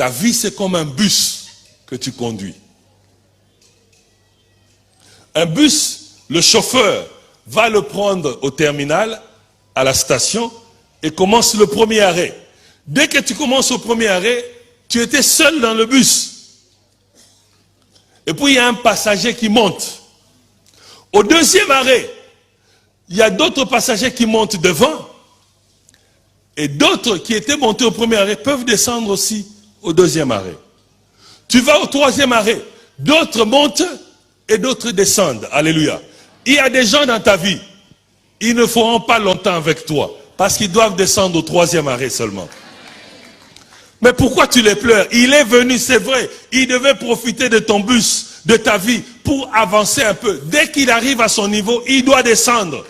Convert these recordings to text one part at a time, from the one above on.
Ta vie, c'est comme un bus que tu conduis. Un bus, le chauffeur va le prendre au terminal, à la station, et commence le premier arrêt. Dès que tu commences au premier arrêt, tu étais seul dans le bus. Et puis il y a un passager qui monte. Au deuxième arrêt, il y a d'autres passagers qui montent devant. Et d'autres qui étaient montés au premier arrêt peuvent descendre aussi au deuxième arrêt. Tu vas au troisième arrêt. D'autres montent et d'autres descendent. Alléluia. Il y a des gens dans ta vie, ils ne feront pas longtemps avec toi. Parce qu'ils doivent descendre au troisième arrêt seulement. Mais pourquoi tu les pleures? Il est venu, c'est vrai. Il devait profiter de ton bus, de ta vie, pour avancer un peu. Dès qu'il arrive à son niveau, il doit descendre.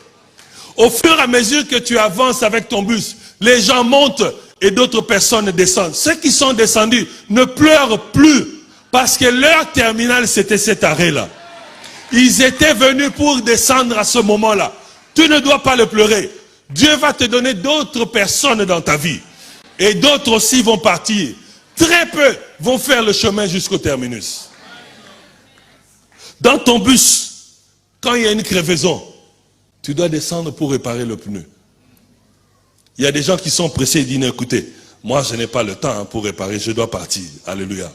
Au fur et à mesure que tu avances avec ton bus, les gens montent et d'autres personnes descendent. Ceux qui sont descendus ne pleurent plus. Parce que leur terminal, c'était cet arrêt-là. Ils étaient venus pour descendre à ce moment-là. Tu ne dois pas le pleurer. Dieu va te donner d'autres personnes dans ta vie. Et d'autres aussi vont partir. Très peu vont faire le chemin jusqu'au terminus. Dans ton bus, quand il y a une crevaison, tu dois descendre pour réparer le pneu. Il y a des gens qui sont pressés et disent, écoutez, moi je n'ai pas le temps pour réparer, je dois partir. Alléluia.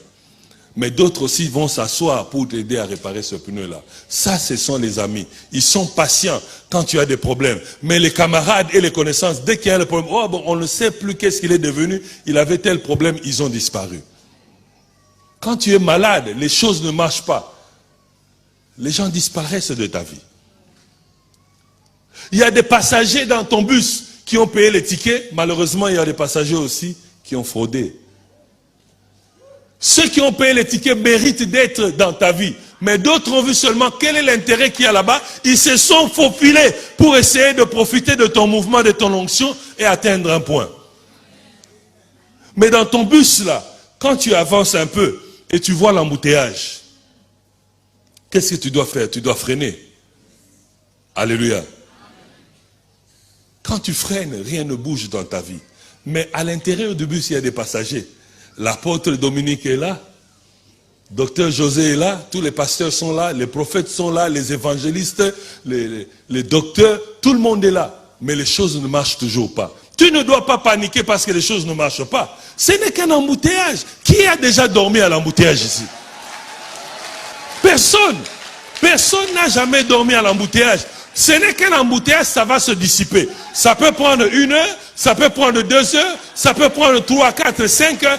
Mais d'autres aussi vont s'asseoir pour t'aider à réparer ce pneu-là. Ça, ce sont les amis. Ils sont patients quand tu as des problèmes. Mais les camarades et les connaissances, dès qu'il y a le problème, oh bon, on ne sait plus qu'est-ce qu'il est devenu, il avait tel problème, ils ont disparu. Quand tu es malade, les choses ne marchent pas. Les gens disparaissent de ta vie. Il y a des passagers dans ton bus qui ont payé les tickets. Malheureusement, il y a des passagers aussi qui ont fraudé. Ceux qui ont payé les tickets méritent d'être dans ta vie. Mais d'autres ont vu seulement quel est l'intérêt qu'il y a là-bas. Ils se sont faufilés pour essayer de profiter de ton mouvement, de ton onction et atteindre un point. Mais dans ton bus là, quand tu avances un peu et tu vois l'embouteillage, qu'est-ce que tu dois faire? Tu dois freiner. Alléluia. Quand tu freines, rien ne bouge dans ta vie. Mais à l'intérieur du bus, il y a des passagers. L'apôtre Dominique est là, docteur José est là, tous les pasteurs sont là, les prophètes sont là, les évangélistes, les docteurs, tout le monde est là. Mais les choses ne marchent toujours pas. Tu ne dois pas paniquer parce que les choses ne marchent pas. Ce n'est qu'un embouteillage. Qui a déjà dormi à l'embouteillage ici? Personne. Personne n'a jamais dormi à l'embouteillage. Ce n'est qu'un embouteillage, ça va se dissiper. Ça peut prendre 1 heure, ça peut prendre 2 heures, ça peut prendre 3, 4, 5 heures.